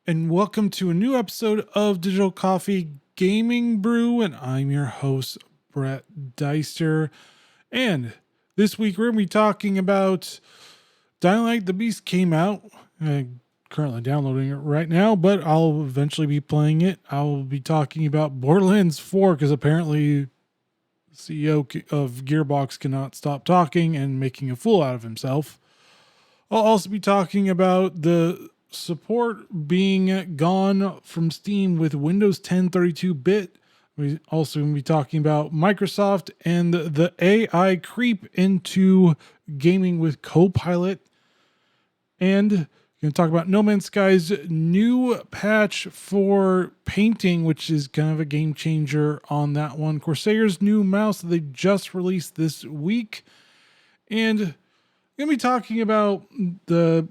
and welcome to a new episode of Digital Coffee Gaming Brew, and I'm your host, Brett Deister. And this week we're going to be talking about Dying Light the Beast came out. I'm currently downloading it right now, but I'll eventually be playing it. I'll be talking about Borderlands 4 because apparently CEO of Gearbox cannot stop talking and making a fool out of himself. I'll also be talking about the support being gone from Steam with Windows 10 32-bit. We also going to be talking about Microsoft and the AI creep into gaming with Copilot. And going to talk about No Man's Sky's new patch for painting, which is kind of a game changer on that one. Corsair's new mouse that they just released this week. And I'm going to be talking about the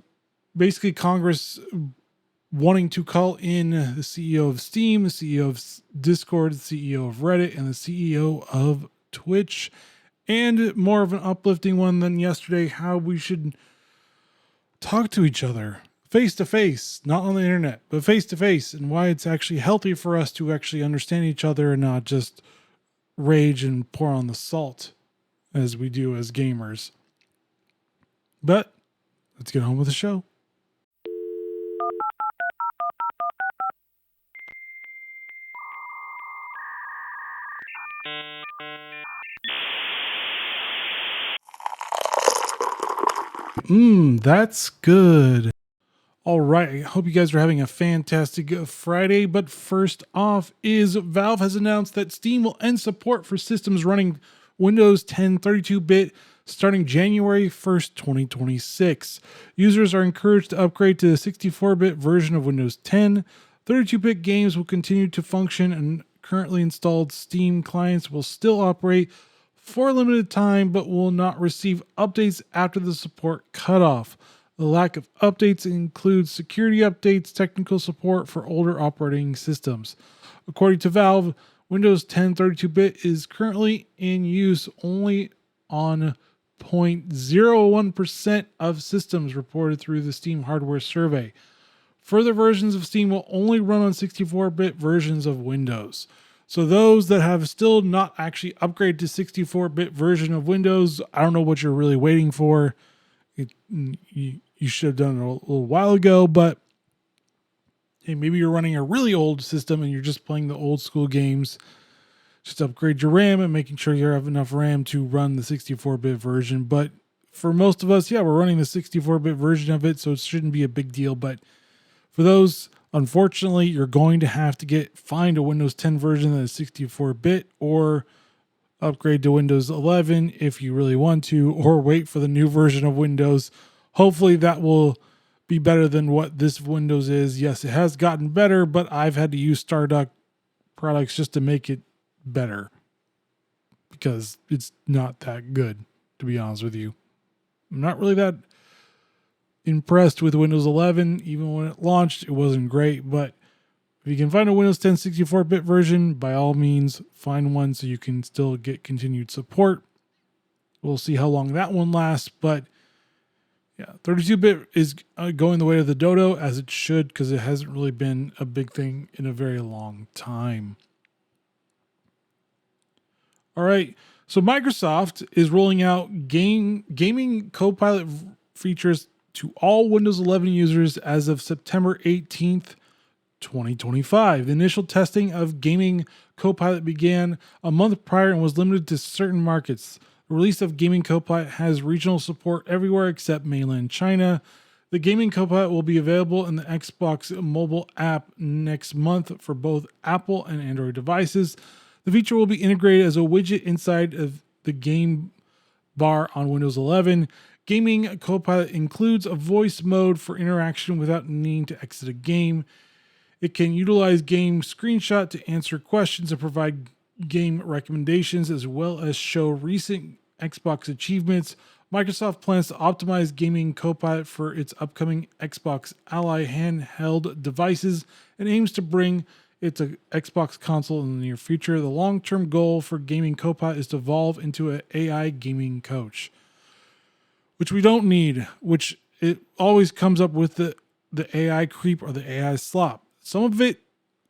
basically Congress wanting to call in the CEO of Steam, the CEO of Discord, the CEO of Reddit, and the CEO of Twitch. And more of an uplifting one than yesterday, how we should talk to each other face to face, not on the internet, but face to face, and why it's actually healthy for us to actually understand each other and not just rage and pour on the salt as we do as gamers. But let's get on with the show. That's good. All right, I hope you guys are having a fantastic Friday. But first off is Valve has announced that Steam will end support for systems running Windows 10 32-bit starting January 1st, 2026. Users are encouraged to upgrade to the 64-bit version of Windows 10. 32-bit games will continue to function, and currently installed Steam clients will still operate for a limited time, but will not receive updates after the support cutoff. The lack of updates includes security updates, technical support for older operating systems. According to Valve, Windows 10 32-bit is currently in use only on 0.01% of systems reported through the Steam hardware survey. Further versions of Steam will only run on 64-bit versions of Windows. So those that have still not actually upgraded to 64-bit version of Windows, I don't know what you're really waiting for. You should have done it a little while ago, but hey, maybe you're running a really old system and you're just playing the old school games. Just upgrade your RAM and making sure you have enough RAM to run the 64-bit version. But for most of us, yeah, we're running the 64-bit version of it, so it shouldn't be a big deal. But for those, unfortunately, you're going to have to find a Windows 10 version that is 64-bit, or upgrade to Windows 11 if you really want to, or wait for the new version of Windows. Hopefully that will be better than what this Windows is. Yes, it has gotten better, but I've had to use Starduck products just to make it better because it's not that good, to be honest with you. I'm not really that impressed with Windows 11. Even when it launched, it wasn't great, but if you can find a Windows 10 64-bit version, by all means, find one so you can still get continued support. We'll see how long that one lasts, but yeah, 32-bit is going the way of the dodo, as it should, because it hasn't really been a big thing in a very long time. All right, so Microsoft is rolling out Gaming Copilot features to all Windows 11 users as of September 18th, 2025. The initial testing of Gaming Copilot began a month prior and was limited to certain markets. The release of Gaming Copilot has regional support everywhere except mainland China. The Gaming Copilot will be available in the Xbox mobile app next month for both Apple and Android devices. The feature will be integrated as a widget inside of the game bar on Windows 11. Gaming Copilot includes a voice mode for interaction without needing to exit a game. It can utilize game screenshot to answer questions and provide game recommendations, as well as show recent Xbox achievements. Microsoft plans to optimize Gaming Copilot for its upcoming Xbox Ally handheld devices and aims to bring it to Xbox console in the near future. The long-term goal for Gaming Copilot is to evolve into an AI gaming coach, which we don't need, which it always comes up with the the AI creep or the AI slop. Some of it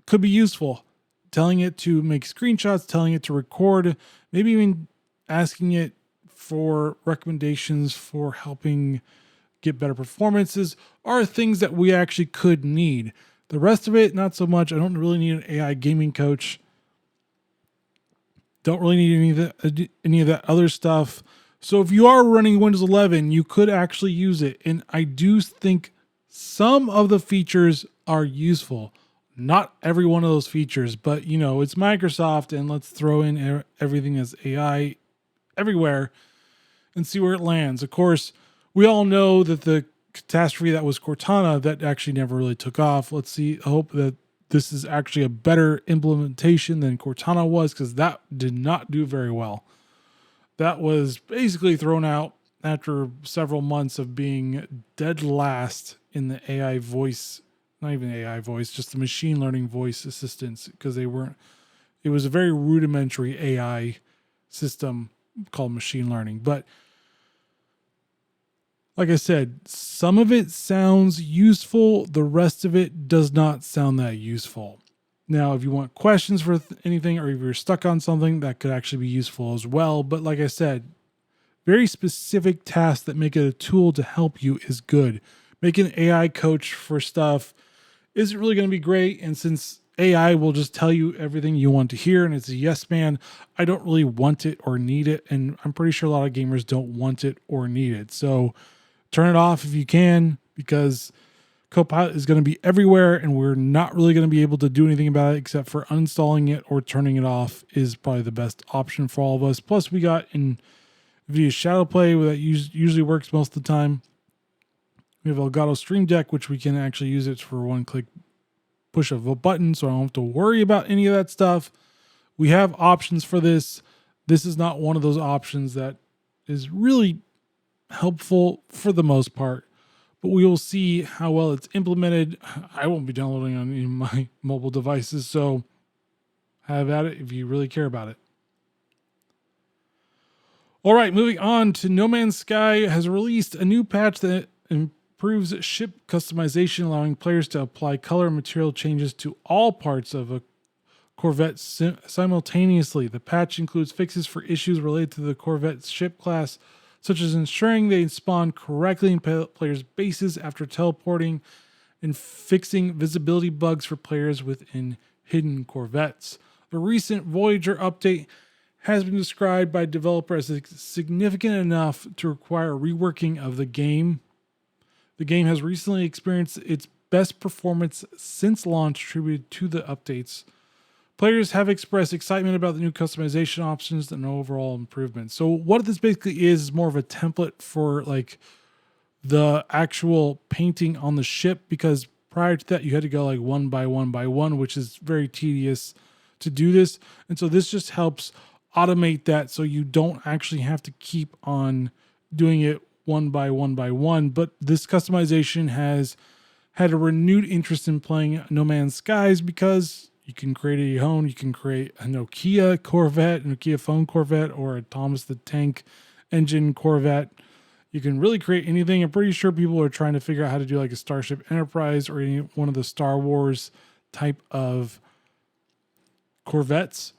could be useful. Telling it to make screenshots, telling it to record, maybe even asking it for recommendations for helping get better performances are things that we actually could need. The rest of it, not so much. I don't really need an AI gaming coach. Don't really need any of that other stuff. So if you are running Windows 11, you could actually use it. And I do think some of the features are useful. Not every one of those features, but it's Microsoft, and let's throw in everything as AI everywhere and see where it lands. Of course, we all know that the catastrophe that was Cortana, that actually never really took off. Let's see. I hope that this is actually a better implementation than Cortana was, because that did not do very well. That was basically thrown out after several months of being dead last in the AI voice, not even AI voice, just the machine learning voice assistants, because it was a very rudimentary AI system called machine learning. But like I said, some of it sounds useful. The rest of it does not sound that useful. Now, if you want questions for anything, or if you're stuck on something, that could actually be useful as well. But like I said, very specific tasks that make it a tool to help you is good. Making an AI coach for stuff isn't really going to be great. And since AI will just tell you everything you want to hear and it's a yes man, I don't really want it or need it. And I'm pretty sure a lot of gamers don't want it or need it. So turn it off if you can, because Copilot is going to be everywhere and we're not really going to be able to do anything about it except for uninstalling it or turning it off is probably the best option for all of us. Plus, we got NVIDIA Shadowplay that usually works most of the time. We have Elgato Stream Deck, which we can actually use it for one-click push of a button, so I don't have to worry about any of that stuff. We have options for this. This is not one of those options that is really helpful for the most part, but we will see how well it's implemented. I won't be downloading on any of my mobile devices, so have at it if you really care about it. All right, moving on to No Man's Sky has released a new patch that improves ship customization, allowing players to apply color and material changes to all parts of a Corvette simultaneously. The patch includes fixes for issues related to the Corvette's ship class, such as ensuring they spawn correctly in players' bases after teleporting, and fixing visibility bugs for players within hidden Corvettes. The recent Voyager update has been described by developers as significant enough to require reworking of the game. The game has recently experienced its best performance since launch, attributed to the updates. Players have expressed excitement about the new customization options and overall improvements. So what this basically is more of a template for like the actual painting on the ship, because prior to that you had to go like one by one, which is very tedious to do this. And so this just helps automate that, so you don't actually have to keep on doing it one by one. But this customization has had a renewed interest in playing No Man's Skies, because you can create a home, you can create a Nokia Corvette, a Nokia phone Corvette, or a Thomas the Tank engine Corvette. You can really create anything. I'm pretty sure people are trying to figure out how to do like a Starship Enterprise or any one of the Star Wars type of Corvettes.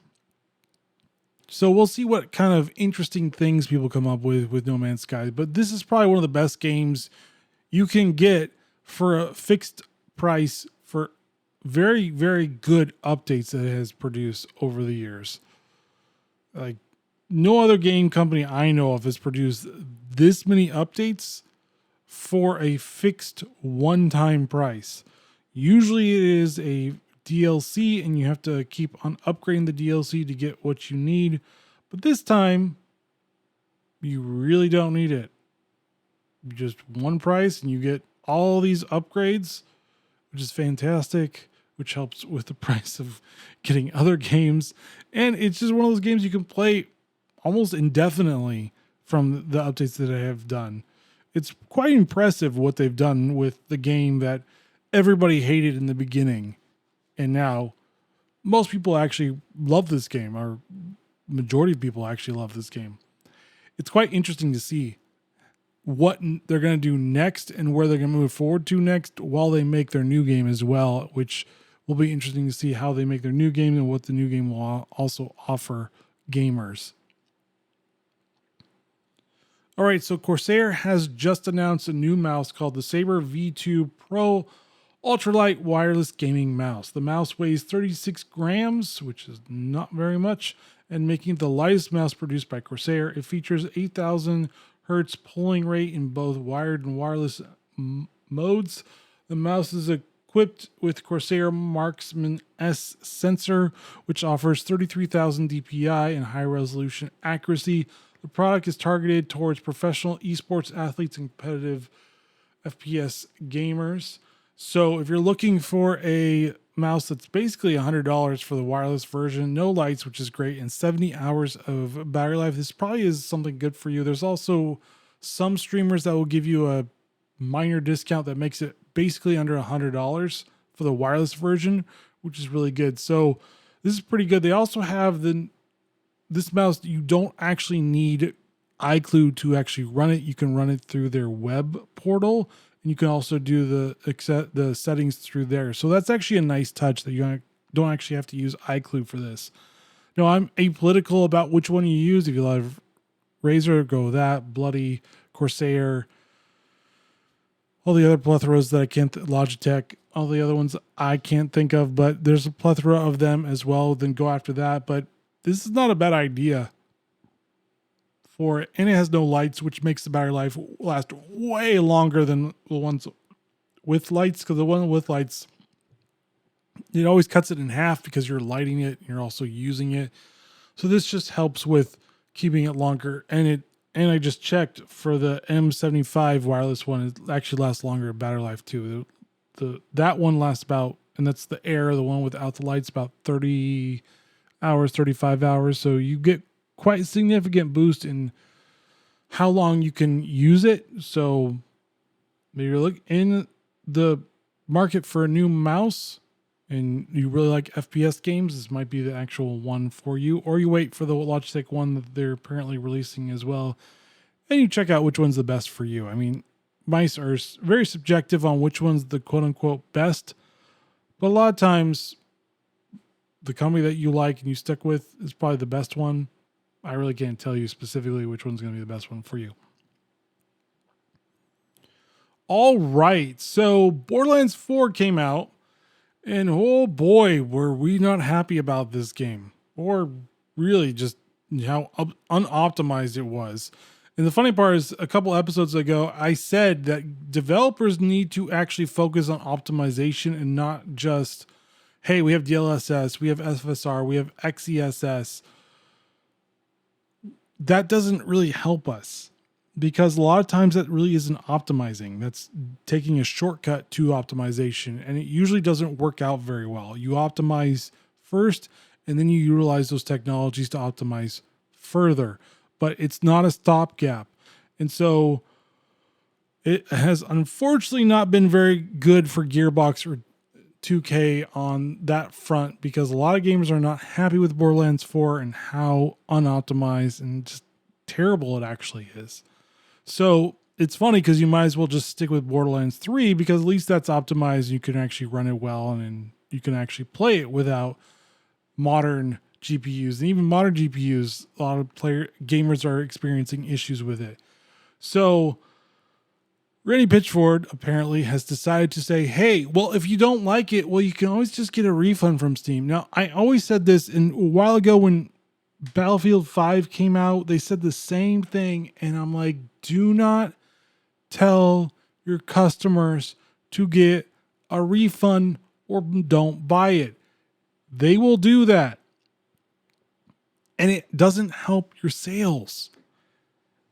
So we'll see what kind of interesting things people come up with No Man's Sky. But this is probably one of the best games you can get for a fixed price for very, very good updates that it has produced over the years. Like no other game company I know of has produced this many updates for a fixed one-time price. Usually it is a DLC and you have to keep on upgrading the DLC to get what you need. But this time, you really don't need it. Just one price and you get all these upgrades, which is fantastic, which helps with the price of getting other games. And it's just one of those games you can play almost indefinitely from the updates that I have done. It's quite impressive what they've done with the game that everybody hated in the beginning. And now most people actually love this game, or majority of people actually love this game. It's quite interesting to see what they're going to do next and where they're going to move forward to next while they make their new game as well, which will be interesting to see how they make their new game and what the new game will also offer gamers. All right, so Corsair has just announced a new mouse called the Saber V2 Pro ultralight wireless gaming mouse. The mouse weighs 36 grams, which is not very much, and making it the lightest mouse produced by Corsair. It features 8,000 hertz polling rate in both wired and wireless modes. The mouse is equipped with Corsair Marksman S sensor, which offers 33,000 DPI and high resolution accuracy. The product is targeted towards professional esports athletes and competitive FPS gamers. So if you're looking for a mouse that's basically $100 for the wireless version, no lights, which is great, and 70 hours of battery life, this probably is something good for you. There's also some streamers that will give you a minor discount that makes it basically under $100 for the wireless version, which is really good. So this is pretty good. They also have this mouse, you don't actually need iClue to actually run it. You can run it through their web portal, and you can also do the settings through there. So that's actually a nice touch that you don't actually have to use iClue for this. Now, I'm apolitical about which one you use. If you love Razer, go with that. Bloody, Corsair, all the other plethoras that I can't, Logitech, all the other ones I can't think of, but there's a plethora of them as well. Then go after that. But this is not a bad idea for it. And it has no lights, which makes the battery life last way longer than the ones with lights. Because the one with lights, it always cuts it in half because you're lighting it and you're also using it. So this just helps with keeping it longer. And I just checked for the M75 wireless one, it actually lasts longer battery life too. That one lasts about, and that's the Air, the one without the lights, about 30 hours, 35 hours. So you get quite a significant boost in how long you can use it. So maybe you're looking in the market for a new mouse and you really like FPS games, this might be the actual one for you. Or you wait for the Logitech one that they're apparently releasing as well, and you check out which one's the best for you. I mean, mice are very subjective on which one's the quote-unquote best, but a lot of times the company that you like and you stick with is probably the best one. I really can't tell you specifically which one's going to be the best one for you. All right, so Borderlands 4 came out, and oh boy, were we not happy about this game, or really just how unoptimized it was. And the funny part is, a couple episodes ago, I said that developers need to actually focus on optimization and not just, hey, we have DLSS, we have FSR, we have XESS. That doesn't really help us, because a lot of times that really isn't optimizing. That's taking a shortcut to optimization, and it usually doesn't work out very well. You optimize first, and then you utilize those technologies to optimize further, but it's not a stopgap. And so it has unfortunately not been very good for Gearbox or 2K on that front, because a lot of gamers are not happy with Borderlands 4 and how unoptimized and just terrible it actually is. So it's funny because you might as well just stick with Borderlands 3, because at least that's optimized. You can actually run it well, and you can actually play it without modern GPUs. And even modern GPUs, a lot of gamers are experiencing issues with it. So Randy Pitchford apparently has decided to say, hey, well, if you don't like it, well, you can always just get a refund from Steam. Now, I always said this, and a while ago when Battlefield 5 came out, they said the same thing. And I'm like, do not tell your customers to get a refund or don't buy it. They will do that. And it doesn't help your sales.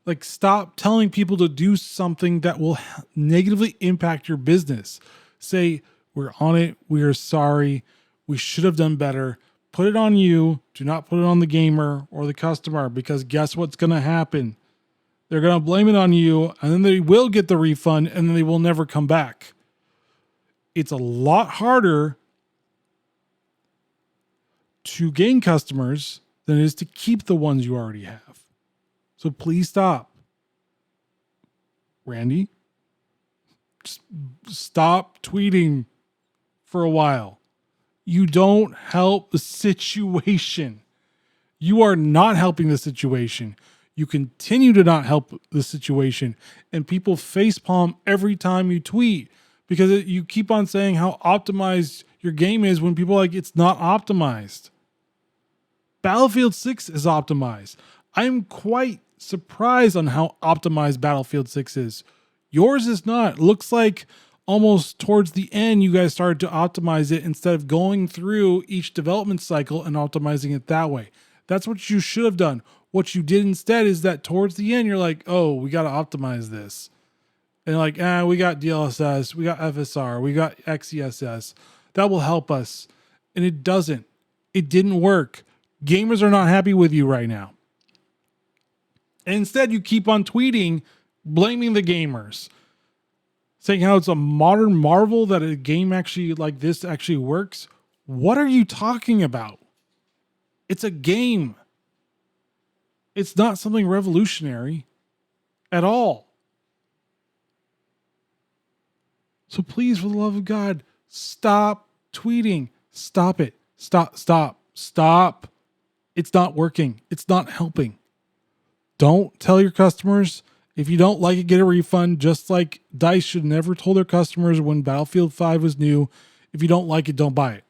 Like, stop telling people to do something that will negatively impact your business. Say, we're on it. We are sorry. We should have done better. Put it on you. Do not put it on the gamer or the customer, because guess what's going to happen? They're going to blame it on you, and then they will get the refund, and then they will never come back. It's a lot harder to gain customers than it is to keep the ones you already have. So please stop. Randy, just stop tweeting for a while. You don't help the situation. You are not helping the situation. You continue to not help the situation. And people facepalm every time you tweet because you keep on saying how optimized your game is when people are like, it's not optimized. Battlefield 6 is optimized. I'm quite surprised on how optimized Battlefield 6 is. Yours is not. It looks like almost towards the end, you guys started to optimize it instead of going through each development cycle and optimizing it that way. That's what you should have done. What you did instead is that towards the end, you're like, oh, we got to optimize this. And like, we got DLSS, we got FSR, we got XESS. That will help us. And it doesn't. It didn't work. Gamers are not happy with you right now. And instead, you keep on tweeting, blaming the gamers, saying how it's a modern marvel that a game actually like this actually works. What are you talking about? It's a game. It's not something revolutionary at all. So please, for the love of God, stop tweeting. Stop it. Stop. It's not working. It's not helping. Don't tell your customers. If you don't like it, get a refund. Just like DICE should never told their customers when Battlefield 5 was new, if you don't like it, don't buy it.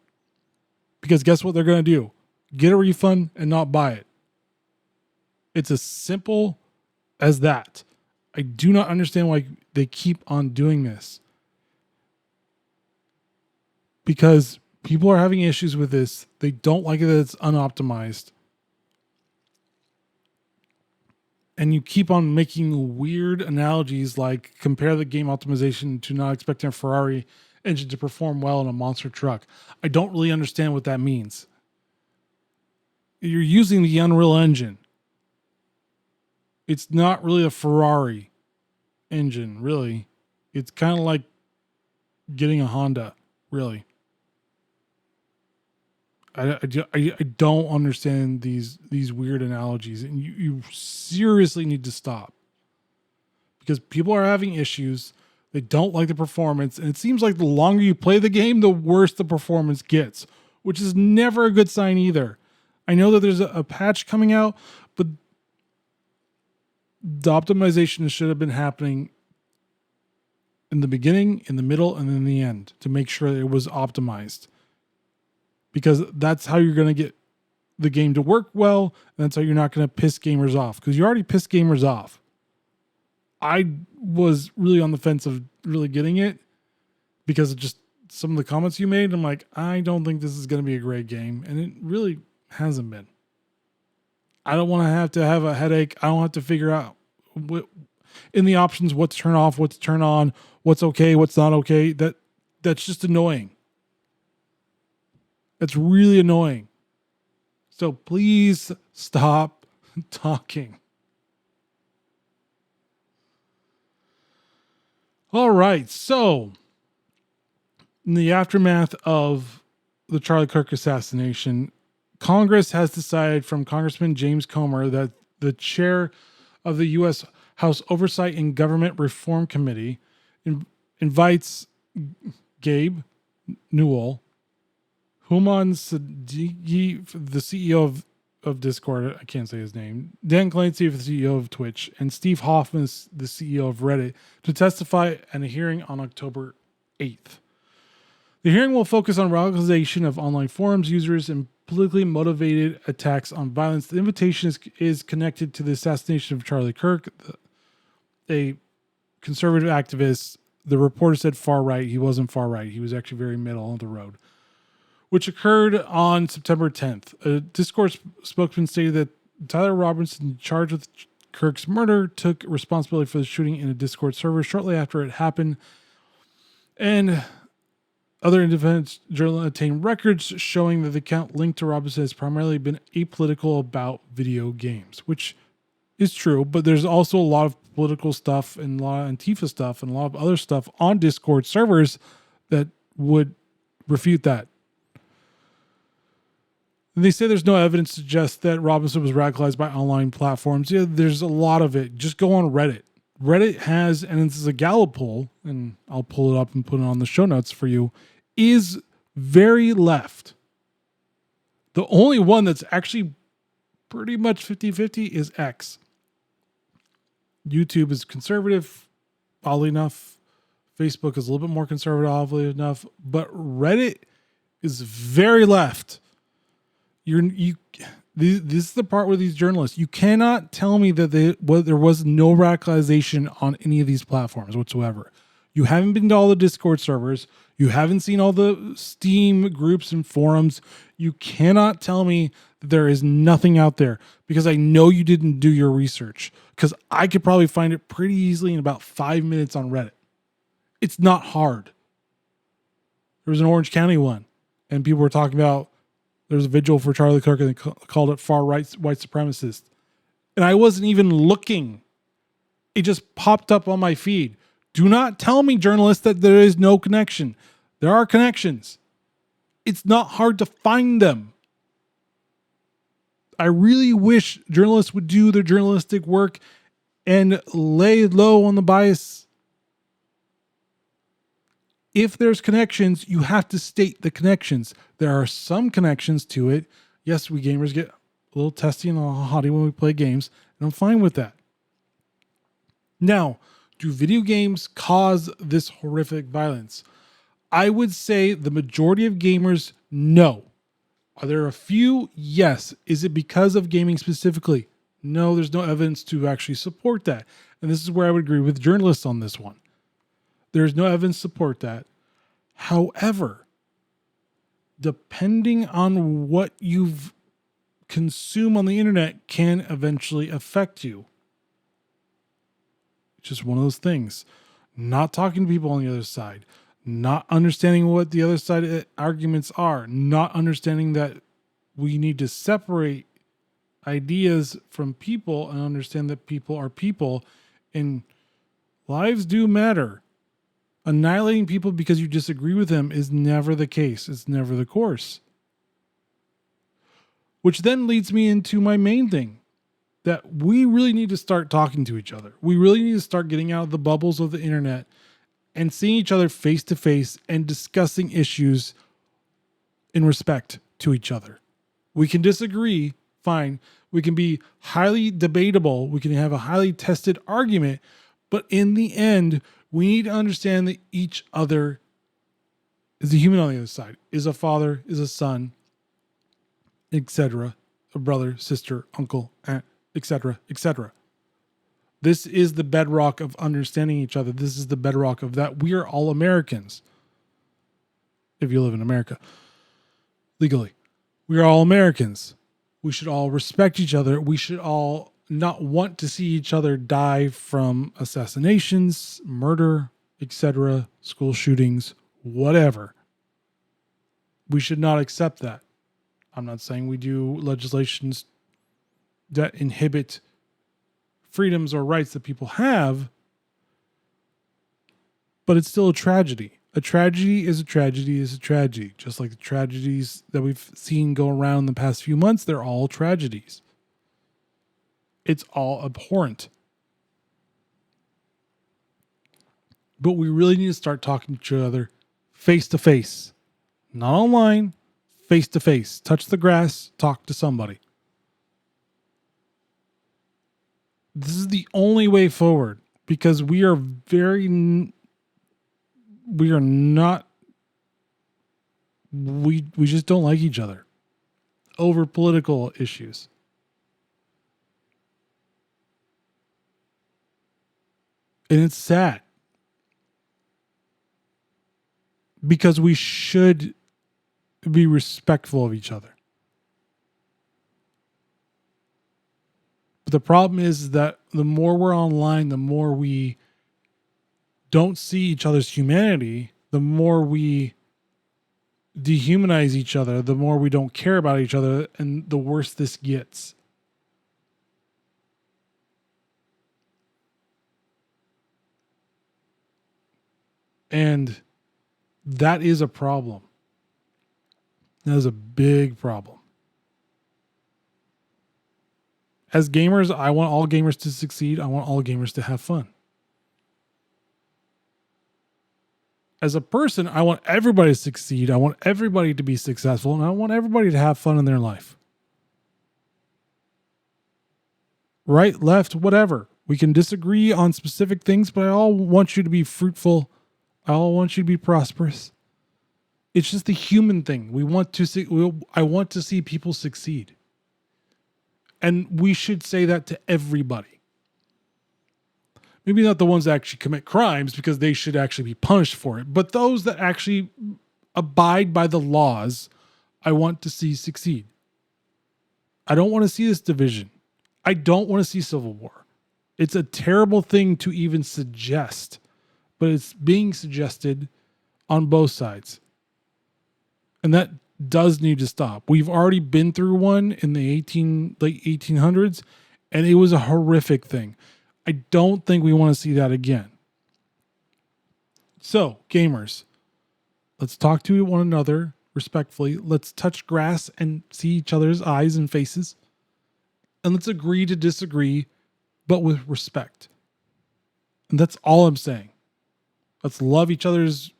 Because guess what they're going to do? Get a refund and not buy it. It's as simple as that. I do not understand why they keep on doing this. Because people are having issues with this. They don't like it that it's unoptimized. And you keep on making weird analogies like compare the game optimization to not expecting a Ferrari engine to perform well in a monster truck. I don't really understand what that means. You're using the Unreal Engine. It's not really a Ferrari engine, really. It's kind of like getting a Honda, really. I don't understand these weird analogies, and you seriously need to stop because people are having issues. They don't like the performance, and it seems like the longer you play the game, the worse the performance gets, which is never a good sign either. I know that there's a patch coming out, but the optimization should have been happening in the beginning, in the middle, and in the end to make sure that it was optimized. Because that's how you're going to get the game to work well. And that's how you're not going to piss gamers off. Because you already pissed gamers off. I was really on the fence of really getting it. Because of just some of the comments you made. I'm like, I don't think this is going to be a great game. And it really hasn't been. I don't want to have a headache. I don't have to figure out in the options what to turn off, what to turn on, what's okay, what's not okay. That's just annoying. It's really annoying. So please stop talking. All right. So in the aftermath of the Charlie Kirk assassination, Congress has decided from Congressman James Comer that the chair of the U.S. House Oversight and Government Reform Committee invites Gabe Newell, Human Siddiqui, the CEO of Discord, I can't say his name, Dan Clancy, the CEO of Twitch, and Steve Hoffman, the CEO of Reddit, to testify at a hearing on October 8th. The hearing will focus on radicalization of online forums users and politically motivated attacks on violence. The invitation is connected to the assassination of Charlie Kirk, a conservative activist. The reporter said far right. He wasn't far right. He was actually very middle of the road, which occurred on September 10th. A Discord spokesman stated that Tyler Robinson, charged with Kirk's murder, took responsibility for the shooting in a Discord server shortly after it happened. And other independent journalists obtained records showing that the account linked to Robinson has primarily been apolitical about video games, which is true, but there's also a lot of political stuff and a lot of Antifa stuff and a lot of other stuff on Discord servers that would refute that. They say there's no evidence to suggest that Robinson was radicalized by online platforms. Yeah, there's a lot of it. Just go on Reddit. Reddit has, and this is a Gallup poll, and I'll pull it up and put it on the show notes for you, is very left. The only one that's actually pretty much 50-50 is X. YouTube is conservative, oddly enough. Facebook is a little bit more conservative, oddly enough. But Reddit is very left. This is the part with these journalists. You cannot tell me that there was no radicalization on any of these platforms whatsoever. You haven't been to all the Discord servers. You haven't seen all the Steam groups and forums. You cannot tell me that there is nothing out there, because I know you didn't do your research, because I could probably find it pretty easily in about 5 minutes on Reddit. It's not hard. There was an Orange County one, and people were talking about there's a vigil for Charlie Kirk, and they called it far right white supremacist. And I wasn't even looking. It just popped up on my feed. Do not tell me, journalists, that there is no connection. There are connections. It's not hard to find them. I really wish journalists would do their journalistic work and lay low on the bias. If there's connections, you have to state the connections. There are some connections to it. Yes, we gamers get a little testy and a little haughty when we play games, and I'm fine with that. Now, do video games cause this horrific violence? I would say the majority of gamers, no. Are there a few? Yes. Is it because of gaming specifically? No, there's no evidence to actually support that. And this is where I would agree with journalists on this one. There's no evidence to support that. However, depending on what you've consumed on the internet can eventually affect you. It's just one of those things. Not talking to people on the other side. Not understanding what the other side arguments are. Not understanding that we need to separate ideas from people and understand that people are people and lives do matter. Annihilating people because you disagree with them is never the case. It's never the course. Which then leads me into my main thing, that we really need to start talking to each other. We really need to start getting out of the bubbles of the internet and seeing each other face to face and discussing issues in respect to each other. We can disagree, fine. We can be highly debatable. We can have a highly tested argument, but in the end, we need to understand that each other is a human on the other side, is a father, is a son, etc., a brother, sister, uncle, aunt, etc., etc. This is the bedrock of understanding each other. This is the bedrock of that we are all Americans. If you live in America, legally, we are all Americans. We should all respect each other. We should all not want to see each other die from assassinations, murder, etc., school shootings, whatever. We should not accept that. I'm not saying we do legislations that inhibit freedoms or rights that people have, but it's still a tragedy. A tragedy is a tragedy is a tragedy. Just like the tragedies that we've seen go around in the past few months, they're all tragedies. It's all abhorrent. But we really need to start talking to each other face to face. Not online, face to face. Touch the grass, talk to somebody. This is the only way forward, because we just don't like each other over political issues. And it's sad, because we should be respectful of each other. But the problem is that the more we're online, the more we don't see each other's humanity, the more we dehumanize each other, the more we don't care about each other, and the worse this gets. And that is a problem. That is a big problem. As gamers, I want all gamers to succeed. I want all gamers to have fun. As a person, I want everybody to succeed. I want everybody to be successful, and I want everybody to have fun in their life. Right, left, whatever. We can disagree on specific things, but I all want you to be fruitful. I all want you to be prosperous. It's just the human thing. I want to see people succeed. And we should say that to everybody. Maybe not the ones that actually commit crimes, because they should actually be punished for it. But those that actually abide by the laws, I want to see succeed. I don't want to see this division. I don't want to see civil war. It's a terrible thing to even suggest, but it's being suggested on both sides. And that does need to stop. We've already been through one in the late 1800s, and it was a horrific thing. I don't think we want to see that again. So, gamers, let's talk to one another respectfully. Let's touch grass and see each other's eyes and faces. And let's agree to disagree, but with respect. And that's all I'm saying. Let's love each other's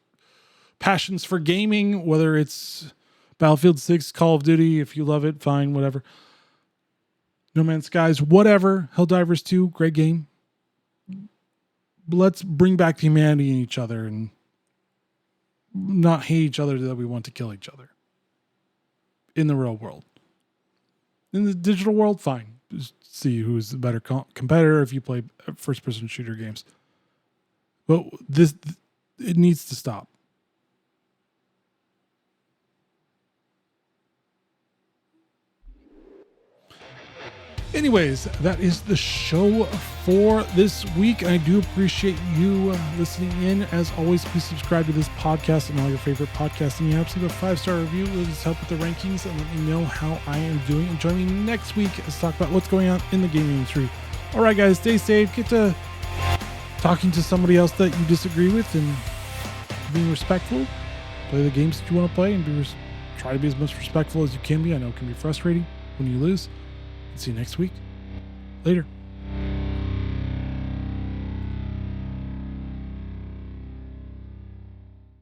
passions for gaming, whether it's Battlefield 6, Call of Duty. If you love it, fine, whatever. No Man's Skies, whatever. Helldivers 2, great game. Let's bring back the humanity in each other and not hate each other that we want to kill each other. In the real world. In the digital world, fine. Just see who's the better competitor if you play first-person shooter games. But it needs to stop. Anyways, that is the show for this week. I do appreciate you listening in. As always, please subscribe to this podcast and all your favorite podcasting apps. Leave a 5-star review. It will just help with the rankings and let me know how I am doing. And join me next week to talk about what's going on in the gaming industry. All right, guys, stay safe. Get to talking to somebody else that you disagree with and being respectful. Play the games that you want to play and try to be as much respectful as you can be. I know it can be frustrating when you lose. See you next week. Later.